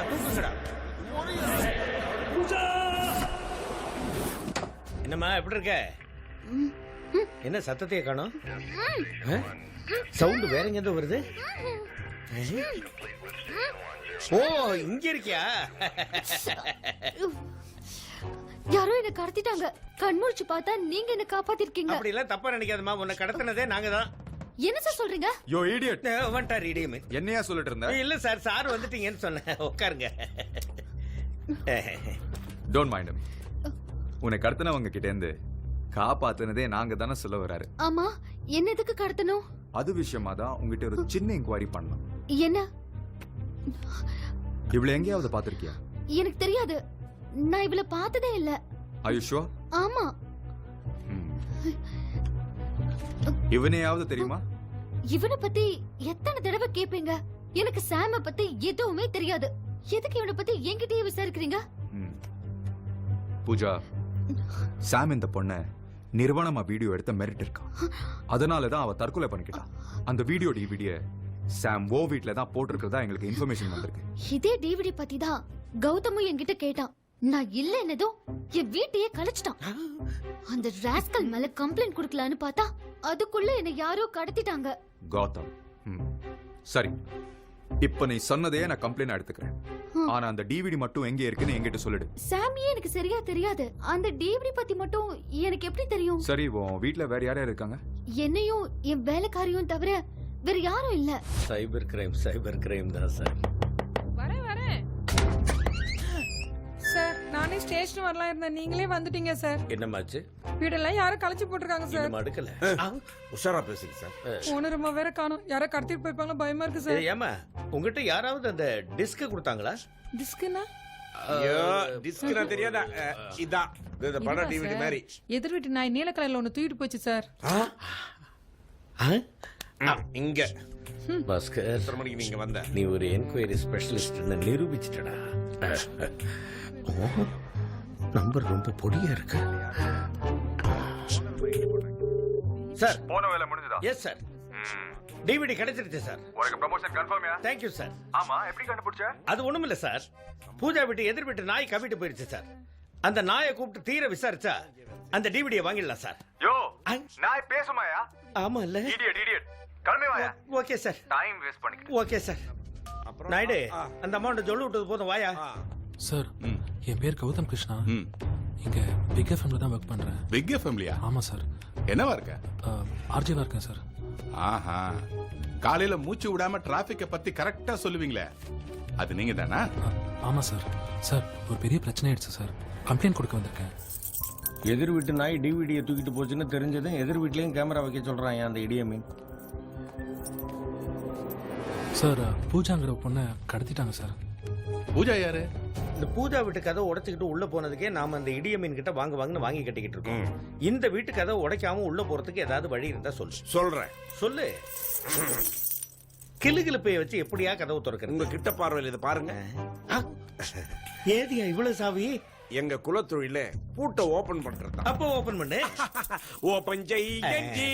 அவளை தூக்குங்கடா. என்னம்மா எப்படி இருக்க? என்ன சத்தத்தையே காணோம்? சவுண்ட் வேற எங்க வருது? ஓ இங்க இருக்கியா? யாரோ என்ன கடத்திட்டாங்க. கண்முழிச்சு பார்த்தா நீங்க என்ன காப்பாத்திருக்கீங்க. அப்படி எல்லாம் தப்பா நினைக்காதம்மா. உன்னை கடத்தினதே நாங்க தான். என்ன சார் சொல்றீங்க? யோ இடியட். வந்துட்டார் இடியமே. என்னையா சொல்லிட்டு இருந்த? இல்ல சார், சார் வந்துட்டீங்கன்னு சொன்னேன். உட்காருங்க. Don't mind me. உன்னை கடத்தினவங்க கிட்ட இருந்து காப்பாத்துனதே நாங்க தானே சொல்ல வராரு. ஆமா, என்ன எதுக்கு கடத்தணும்? அது விஷயமா தான் உங்ககிட்ட ஒரு சின்ன இன்குவரி பண்ணலாம். என்ன? இவளை எங்கேயாவது பாத்திருக்கியா? எனக்கு தெரியாது. நான் இவள பார்த்ததே இல்ல. Are you sure? ஆமா. இவனையாவது தெரியுமா? இவனை பத்தி எத்தனை தடவை கேப்பீங்க? எனக்கு சாம பத்தி எதுவுமே தெரியாது. எதுக்கு இவனை பத்தி என்கிட்டயே விசாரிக்கிறீங்க? பூஜா, சாம் இந்த பொண்ண நிர்வாணமா வீடியோ எடுத்த மெரிட் இருக்கான். அதனாலதான் அவ தற்கொலை பண்ணிக்கிட்டான். அந்த வீடியோ டிவிடிய சாம் ஓ வீட்ல தான் போட்டிருக்கிறதா எங்களுக்கு இன்ஃபர்மேஷன் வந்திருக்கு. இதே டிவிடி பத்தி தான் கௌதமும் என்கிட்ட கேட்டான். நான் இல்ல என்னதோ என் வீட்டையே கழிச்சிட்டான். அந்த ராஸ்கல் மேல கம்ப்ளைண்ட் கொடுக்கலான்னு பார்த்தா அதுக்குள்ள என்ன யாரோ கடத்திட்டாங்க. கௌதம், சரி, இப்ப நீ சொன்னதே நான் கம்ப்ளைண்ட் எடுத்துக்கிறேன். ஆனா அந்த டிவிடி மட்டும் எங்க இருக்குன்னு என்கிட்ட சொல்லிடு. சாமியே எனக்கு சரியா தெரியாது. அந்த டிவிடி பத்தி மட்டும் எனக்கு எப்படி தெரியும்? சரி, உன் வீட்ல வேற யார் யார் இருக்காங்க? என்னையும் என் வேலைக்காரியும் தவிர வேற யாரும் இல்ல. சைபர் கிரைம் தான் சார். வரேன் சார். நானே ஸ்டேஷன் வரலாம் இருந்தேன், நீங்களே வந்துட்டீங்க சார். என்னமாச்சு? வீடெல்லாம் யாரும் கலைச்சு போட்டுருக்காங்க சார். அடுக்கல உஷாரா பேசுங்க சார். போன ரொம்ப வேற காணோம். யாரோ கடத்திட்டு போய்ப்பாங்க, பயமா இருக்கு சார். ஏமா உங்ககிட்ட யாராவது அந்த டிஸ்க் கொடுத்தாங்களா? டிஸ்க்னா? ஐயோ டிஸ்க்னா தெரியாதா? இதான் இந்த பட டிவிடி மாதிரி. எதிர் வீட்டு நாய் நீல கலர்ல ஒன்னு தூக்கிட்டு போச்சு சார். இங்க பாஸ்கர், எத்தனை மணிக்கு நீங்க வந்த? நீ ஒரு என்கொயரி ஸ்பெஷலிஸ்ட் நிரூபிச்சிட்டடா. நம்பர் ரொம்ப பொடியா இருக்கு சார். போன வேலை முடிஞ்சதா? எஸ் சார், டிவிடி கிடைச்சிருச்சு சார். உனக்கு ப்ரமோஷன் கன்ஃபார்ம்யா? Thank you sir. ஆமா, எப்படி கண்டுபிடிச்ச? அது ஒண்ணுமில்ல சார், பூஜா வீட்டு எதிர் வீட்டு நாய் கவிட்டு போயிருச்சு சார். அந்த நாயை கூப்பிட்டு தீர விசாரிச்சா அந்த டிவிடியை வாங்கிடலாம் சார். யோ, நாய் பேசுமாயா? ஆமா இல்ல? இடியட் கிளம்பி வாயா. ஓகே சார், டைம் வேஸ்ட் பண்ணிக்கிட்டு. Okay sir. நாயுடு, அந்த அமௌண்ட் சொல்லி விட்டது போதும், வாயா. சார், என் பேர் கௌதம் கிருஷ்ணா. இங்க பிக் எஃப்எம்ல தான் ஒர்க் பண்றேன். பிக் எஃப்எம்லயா? ஆமா சார். என்னவா இருக்க? ஆர்ஜேவா இருக்கேன் சார். ஆஹா, காலையில மூச்சு விடாம டிராபிக்க பத்தி கரெக்டா சொல்லுவீங்களே, அது நீங்க தானா? ஆமா சார். சார், ஒரு பெரிய பிரச்சனை ஆயிடுச்சு சார். கம்ப்ளைண்ட் கொடுக்க வந்திருக்கேன். எதிர் வீட்டு நாய் டிவிடியை தூக்கிட்டு போச்சுன்னு தெரிஞ்சதும் எதிர் வீட்லயும் கேமரா வைக்க சொல்றான் அந்த இடியமீன். சார், பூஜாங்கிற பொண்ணை கடத்திட்டாங்க சார். பூஜா யாரு? இந்த பூஜா வீட்டு கதை உடைச்சுக்கிட்டு உள்ள போனதுக்கே நாம அந்த இடியமீன் கிட்ட வாங்கன்னு வாங்கி கட்டிக்கிட்டு இருக்கோம். இந்த வீட்டு கதை உடைக்காம உள்ள போறதுக்கு ஏதாவது வழி இருந்தா சொல்றேன். சொல்லு. கிளுகிளுப்பைய வச்சு எப்படியா கதவு திறக்கிறது? உங்க கிட்ட பார்வையில் இதை பாருங்க. ஏதியா இவ்வளவு சாவி? எங்க குலத்தொழில பூட்டை ஓபன் பண்றது. அப்போ ஓபன் பண்ணு. ஓபன் செய்யண்டி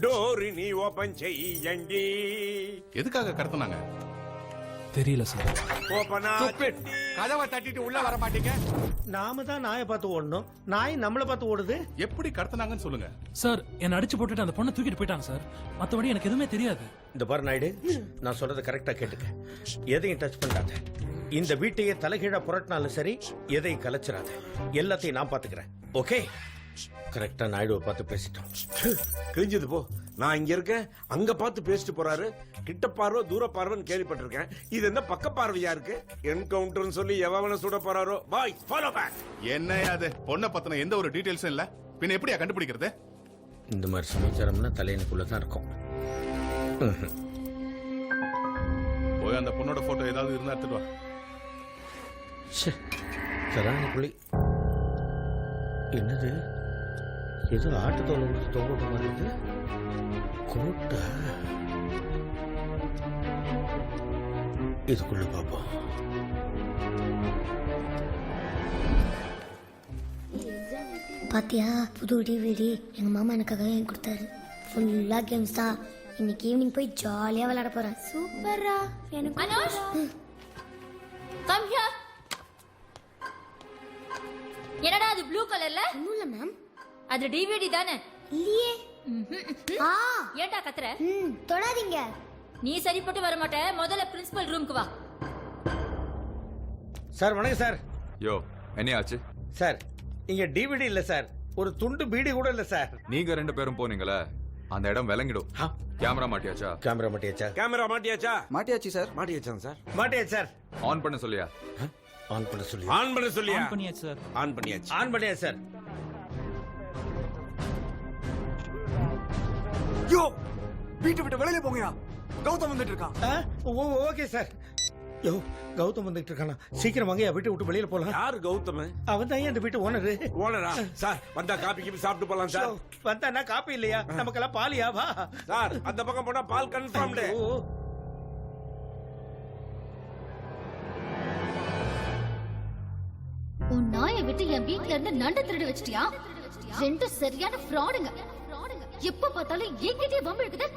டோரி, நீ ஓபன் செய்யண்டி. எதுக்காக கடத்தினாங்க? தெரியல சார். ஓபனா கதவை தட்டிட்டு உள்ள வர மாட்டீங்க? நாம தான் நாயை பார்த்து ஓடணும், நாய் நம்மளை பார்த்து ஓடுது. எப்படி கடத்தினாங்கன்னு சொல்லுங்க. சார், என்ன அடிச்சு போட்டுட்டு அந்த பொண்ணை தூக்கிட்டு போயிட்டாங்க சார். மத்தபடி எனக்கு எதுவுமே தெரியாது. இந்த பாரு நாயுடு, நான் சொல்றதை கரெக்டா கேட்டுக்க. எதையும் டச் பண்ணாத. இந்த வீட்டையே தலைகீழா புரட்டினாலும் சரி, எதையும் கலைச்சிடாத. எல்லாத்தையும் நான் பாத்துக்கிறேன். ஓகே? கரெக்டா நாயுடுவை பார்த்து பேசிட்டோம். கிழிஞ்சது போ. நான் இங்க இருக்கேன், அங்க பார்த்து பேசிட்டு போறாரு. கிட்ட பார்வை தூர பார்வைன்னு கேள்விப்பட்டிருக்கேன். இது என்ன பக்க பார்வையா இருக்கு? என்கவுண்டர்னு சொல்லி எவன சுட போறாரோ. பாய் ஃபாலோ பேக். என்னையா அது? பொண்ணை பத்தின எந்த ஒரு டீடைல்ஸும் இல்ல, பின்ன எப்படியா கண்டுபிடிக்கிறது? இந்த மாதிரி சமாச்சாரம்னா தலையனுக்குள்ளதான் இருக்கும். போய் அந்த பொண்ணோட போட்டோ ஏதாவது இருந்தா எடுத்துட்டு வா. சராணிக்குள்ளி என்னது? ஏதோ ஆட்டு தோலை கொடுத்து தொங்க மாதிரி இருக்கு. கோட்டை இதுக்குள்ள பாப்போம். பாத்தியா, புது டிவிடி எங்க மாமா எனக்காக கொடுத்தாரு. ஃபுல்லா கேம்ஸ் தான். இன்னைக்கு ஈவினிங் போய் ஜாலியா விளையாட போறேன். சூப்பரா. எனக்கு கலர்ல ஒன்றும் இல்லை மேம். அது டிவிடி தானே? இல்லையே. ஆ ஏன்டா கத்துற? தொடாதீங்க. நீ சரிப்பட்டு வர மாட்ட. முதல்ல பிரின்சிபல் ரூமுக்கு வா. சார் வணக்கம் சார். யோ என்னையாச்சு? சார் இங்க டிவிடி இல்ல சார், ஒரு துண்டு பீடி கூட இல்ல சார். நீங்க 2 பேரும் போனீங்களே, அந்த இடம் விளங்கிடும். கேமரா மாட்டியாச்சா? கேமரா மாட்டியாச்சா? கேமரா மாட்டியாச்சா? மாட்டியாச்சு சார். மாட்டியாச்சாங்க சார்? மாட்டியாச்சு சார். ஆன் பண்ண சொல்லியா? ஆன் பண்ண சொல்லி. ஆன் பண்ண சொல்லியா? பண்ணியாச்சு சார். ஆன் பண்ணியாச்சு. ஆன் பண்ணியாச்சு சார். யோ வீட்டை விட்டு வெளியில போங்கயா. கௌதம் வந்துட்டு இருக்கான். Okay sir. யோ கௌதம் வந்துட்டு இருக்கானா? சீக்கிரம் வாங்க, வீட்டை விட்டு வெளியில போலாம். யாரு கௌதம்? அவன் தான் இந்த வீட்டு ஓனரு. ஓனரா? சார் வந்தா காபி கீபி சாப்பிட்டு போலாம் சார். வந்தானா காப்பி இல்லையா? நமக்கெல்லாம் பாலியா? வா சார் அந்த பக்கம் போனா பால் கன்ஃபார்ம்டு. உன் நாயை விட்டு என் வீட்ல இருந்து நண்டு திருடி வச்சிட்டியா? ரெண்டும் சரியான ஃப்ராடுங்க. எப்ப பார்த்தாலும் என்கிட்டயே வம்பு இருக்குது.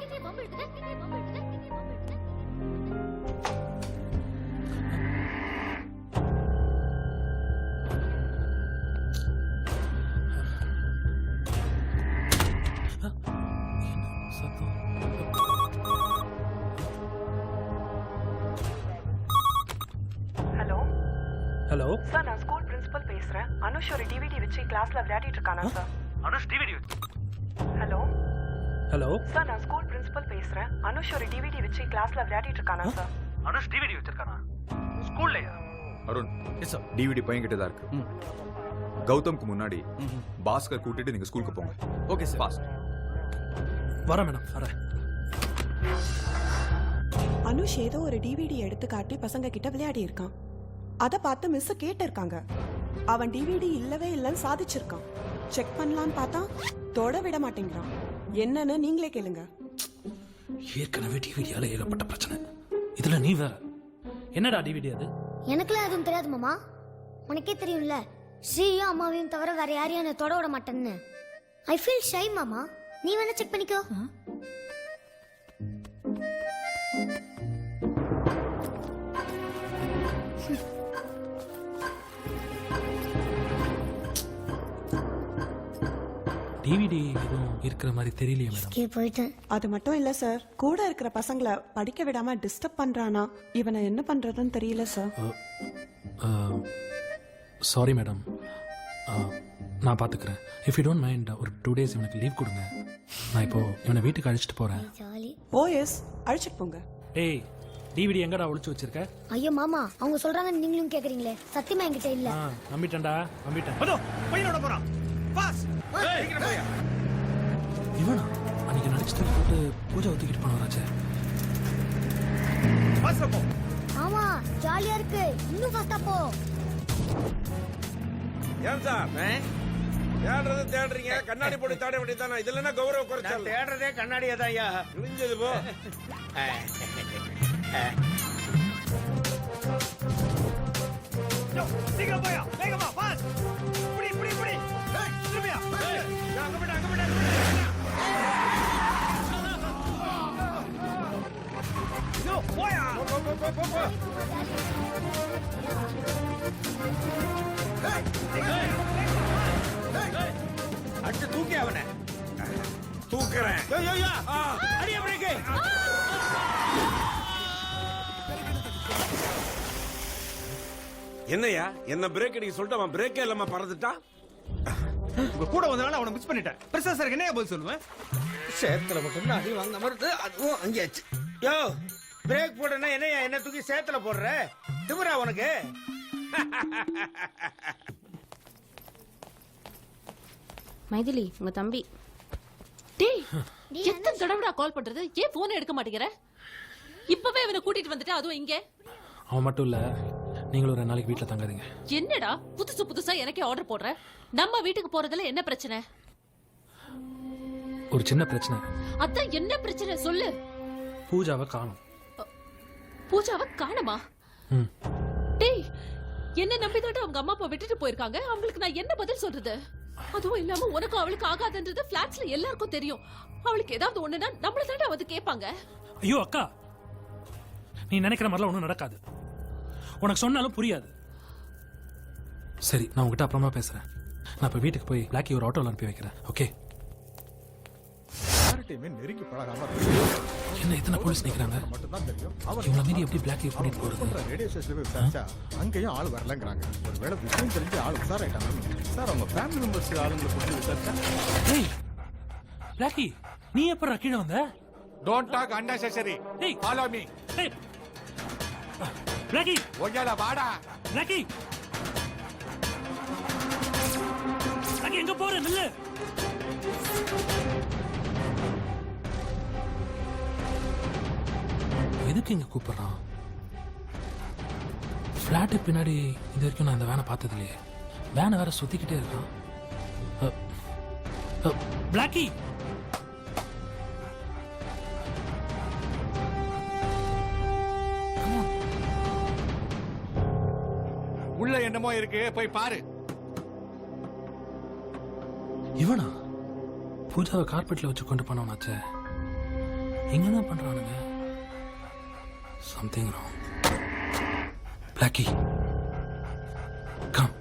சத்தம். ஹலோ ஹலோ சார், நான் ஸ்கூல் பிரின்சிபல் பேசுறேன். அனுஷ் ஒரு டிவிடி வச்சு கிளாஸ்ல விளையாடிட்டு இருக்கானா sir? Anush DVD. Hello sir, நான் ஸ்கூல் பிரின்சிபல் பேசுறேன். அனுஷ் ஒரு டிவிடி வச்சு கிளாஸ்ல விளையாடிட்டு இருக்கானா சார்? அனுஷ் டிவிடி வச்சிருக்கானா? ஸ்கூல்லயா? Arun, yes sir. டிவிடி பையன்கிட்ட தான் இருக்கு. கௌதம்க்கு முன்னாடி பாஸ்கர் கூட்டிட்டு நீங்க ஸ்கூலுக்கு போங்க. Okay sir. ஃபாஸ்ட். வரேன் மேடம், வரேன். அனுஷ் ஏதோ ஒரு டிவிடி எடுத்து காட்டி பசங்க கிட்ட விளையாடி இருக்கான். அத பார்த்து மிஸ் கேட்டு இருக்காங்க. அவன் டிவிடி இல்லவே இல்லைன்னு சாதிச்சிருக்கான். செக் பண்ணலான்னு பார்த்தா தொட விட மாட்டேங்கிறான். என்னன்னு நீங்களே கேளுங்க. ஏற்கனவே டிவிடியால ஏகப்பட்ட பிரச்சனை, இதுல நீ வேற. என்னடா டிவிடி அது? எனக்குலாம் எதுவும் தெரியாது மாமா. உனக்கே தெரியும்ல, ஸ்ரீயும் அம்மாவையும் தவிர வேற யாரையும் என்னை தொட விட மாட்டேன்னு. ஐ ஃபீல் ஷை மாமா. நீ வேணா செக் பண்ணிக்கோ. டிவிடி எதுவும் இருக்கிற மாதிரி தெரியலையே மேடம். போயிட்டேன். அது மட்டும் இல்ல சார், கூட இருக்கிற பசங்களை படிக்க விடாம டிஸ்டர்ப் பண்றானா. இவனை என்ன பண்றதுன்னு தெரியல சார். சாரி மேடம், நான் பார்த்துக்கிறேன். இஃப் யூ டோன்ட் மைண்ட் ஒரு 2 days இவனுக்கு லீவ் கொடுங்க. நான் இப்போ இவனை வீட்டுக்கு அழைச்சிட்டு போறேன். ஜாலி. ஓ எஸ், அழைச்சிட்டு போங்க. ஏய், டிவிடி எங்கடா ஒளிச்சு வச்சிருக்க? ஐயோ மாமா, அவங்க சொல்றாங்க நீங்களும் கேக்குறீங்களே. சத்தியமா என்கிட்ட இல்ல. நம்பிட்டேன்டா, நம்பிட்டேன். அதோ பையனோட போறான். பாஸ். சீக்கிரம் போயா. இவனா அன்னைக்கு நடிச்சு தூக்கி போட்டு பூஜை ஒத்துக்கிட்டு போனவராச்சே. பாஸ்ல போ. ஆமா, ஜாலியா இருக்கு. இன்னும் ஃபாஸ்டா போ. ஏன் சார் தேடுறது தேடுறீங்க? கண்ணாடி போட்டு தேட வேண்டியதானே? இதுல என்ன கௌரவ குறைச்சல்? தேடுறதே கண்ணாடியா தான் ஐயா. கிழிஞ்சது போ. சீக்கிரம் போயா. வேகமா பாஸ். புடி புடி புடி. ஏய் திரும்பியா. அங்க போடா அங்க போடா. யோ போயா. போ போ போ போ போ. அடிச்சு தூக்கி அவனை. தூக்குறேன். யோ யோ யோ. அடி அப்படியே. என்னையா என்ன பிரேக் அடிக்க சொல்லிட்டு அவன் பிரேக்கே இல்லாம பறந்துட்டான். உங்க கூட வந்தனால அவனை மிஸ் பண்ணிட்டேன். பிரசாத் சார் என்னையா பதில் சொல்லுவேன்? சேத்துல மட்டும் அடி வாங்க மறுத்து அதுவும் அங்கேயாச்சு. யோ பிரேக் போடுனா என்னையா என்ன தூக்கி சேத்துல போடுற? திமிரா உனக்கு? மைதிலி, உங்க தம்பி. டேய், எத்தனை தடவைடா கால் பண்றது? ஏன் போன் எடுக்க மாட்டேங்கிற? இப்பவே அவனை கூட்டிட்டு வந்துட்டு, அதுவும் இங்க. அவன் மட்டும் இல்ல, நீங்களும் 2 நாளைக்கு வீட்டுல தங்காதீங்க. என்னடா புதுசு புதுசா எனக்கே ஆர்டர் போடுற? நம்ம வீட்டுக்கு போறதுல என்ன பிரச்சனை? ஒரு சின்ன பிரச்சனை. அதான் என்ன பிரச்சனை சொல்லு. பூஜாவை காணோம். பூஜாவை காணுமா? டேய், என்ன நம்பிதான் அவங்க அம்மா அப்பா விட்டுட்டு போயிருக்காங்க. அவங்களுக்கு நான் என்ன பதில் சொல்றது? அதுவும் இல்லாம உனக்கும் அவளுக்கு ஆகாதுன்றது பிளாட்ஸ்ல எல்லாருக்கும் தெரியும். அவளுக்கு ஏதாவது ஒண்ணுனா நம்மள தாண்ட வந்து கேட்பாங்க. ஐயோ அக்கா, நீ நினைக்கிற மாதிரிலாம் ஒண்ணும் நடக்காது. உனக்கு சொன்னாலும் புரியாது. சரி, நான் உங்ககிட்ட அப்புறமா பேசுறேன். நான் இப்போ வீட்டுக்கு போய் பிளாக்கி ஒரு ஆட்டோவில் அனுப்பி வைக்கிறேன். ஓகே? யார்கிட்டயுமே நெருங்கி பழகாம என்ன இத்தனை போலீஸ் நிற்கிறாங்க? மட்டும்தான் தெரியும். அவர் இவங்களை மீறி எப்படி பிளாக்கி கூட்டிட்டு போகிறது? ரேடியோ ஸ்டேஷன்ல போய் விசாரிச்சா அங்கேயும் ஆள் வரலங்கிறாங்க. ஒருவேளை விஷயம் தெரிஞ்சு ஆள் உஷாராயிட்டாங்க. சார் அவங்க ஃபேமிலி மெம்பர்ஸ் ஆளுங்களை கூட்டி விசாரிச்சா ஏய் பிளாக்கி, நீ எப்போ கீழே வந்த? Don't talk unnecessary. ஏய் ஃபாலோ மீ. ஏய் பிளாக்கி, ஒய்யால வாடா. பிளாக்கி, பிளாக்கி எங்க போற? நில்லு. எதுக்கு இங்க கூப்பிடுறான்? ஃபிளாட்டுக்கு பின்னாடி இது வரைக்கும் நான் இந்த வேனை பார்த்தது இல்லையே. வேனை வேற சுத்திக்கிட்டே இருக்கான். பிளாக்கி, உள்ள என்னமோ இருக்கு, போய் பாரு. இவனா பூஜாவை கார்பெட்ல வச்சு கொண்டு போனவனாச்சே. இங்க என்ன பண்றானுங்க? Something wrong. Blackie come.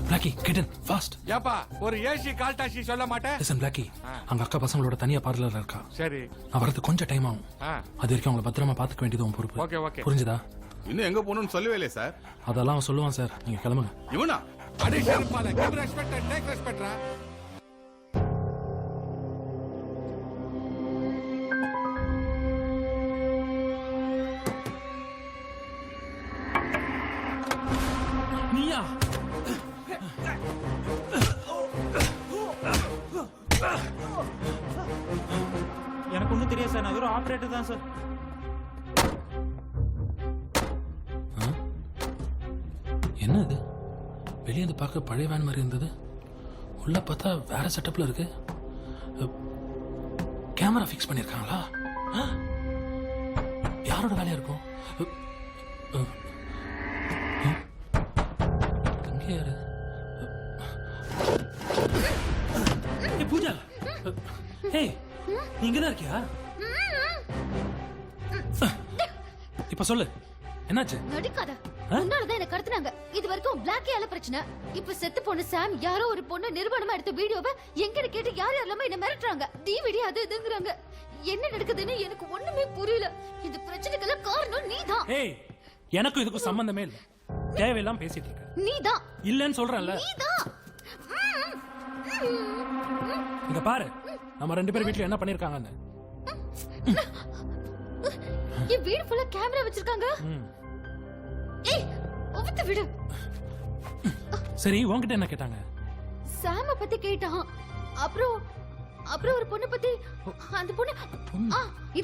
Blackie get in fast. ஏப்பா ஒரு ஏசி கால் டாக்ஸி சொல்ல மாட்டேன்? லிசன் பிளாக்கி, அங்க அக்கா பசங்களோட தனியா பார்லர்ல இருக்கா. சரி. நான் வரது கொஞ்சம் டைம் ஆகும். ஆ. அது வரைக்கும் அவங்கள பத்திரமா பாத்துக்க வேண்டியது உன் பொறுப்பு. Okay, okay. புரிஞ்சுதா? இன்னும் எங்க போகணும்னு சொல்லவே இல்லையே சார். அதெல்லாம் அவன் சொல்லுவான் சார். நீங்க கிளம்புங்க. இவனா அடே ஷெருப்பால கிவ் ரெஸ்பெக்ட் அண்ட் டேக் ரெஸ்பெக்ட்ரா. நீயா? எனக்கு ஒன்றும் தெரியாது சார். நான் வெறும் ஆப்ரேட்டர் தான் சார். என்ன இது? வெளியே இருந்து பார்க்க பழைய வேன் மாதிரி இருந்தது. உள்ள பார்த்தா வேற செட்டப்ல இருக்கு. கேமரா ஃபிக்ஸ் பண்ணிருக்காங்களா? யாரோட வேலையா இருக்கும்? இங்க யாரு? ஏய் பூஜா, ஏய் நீ இங்கதான் இருக்கியா? இப்ப சொல்லு, என்னாச்சு? நடிக்காத. உன்னாலதான் என்ன கடத்துனாங்க. இது வரைக்கும் பிளாக்கியால பிரச்சனை. இப்ப செத்து போன சாம் யாரோ ஒரு பொண்ணு நிர்வாணமா எடுத்த வீடியோவை எங்கிட்ட கேட்டு யார் யாரெல்லாம என்ன மிரட்டுறாங்க. டிவிடி அது இதுங்கறாங்க. என்ன நடக்குதுன்னு எனக்கு ஒண்ணுமே புரியல. இந்த பிரச்சனைக்கெல்லாம் காரணம் நீதான். ஏய் எனக்கும் இதுக்கும் சம்பந்தமே இல்ல. தேவையெல்லாம் பேசிட்டு இருக்க. நீதான். இல்லன்னு சொல்றேன்ல. நீதான். இங்க பாரு, நம்ம 2 பேர் வீட்ல என்ன பண்ணிருக்காங்கன்னு. என் வீடு ஃபுல்லா கேமரா வச்சிருக்காங்க. ஏய் ஒவ்வொரு விடு. சரி உன்கிட்ட என்ன கேட்டாங்க? சாம பத்தி கேட்டான். அப்புறம் ஒரு பொண்ணு பத்தி. அந்த பொண்ணு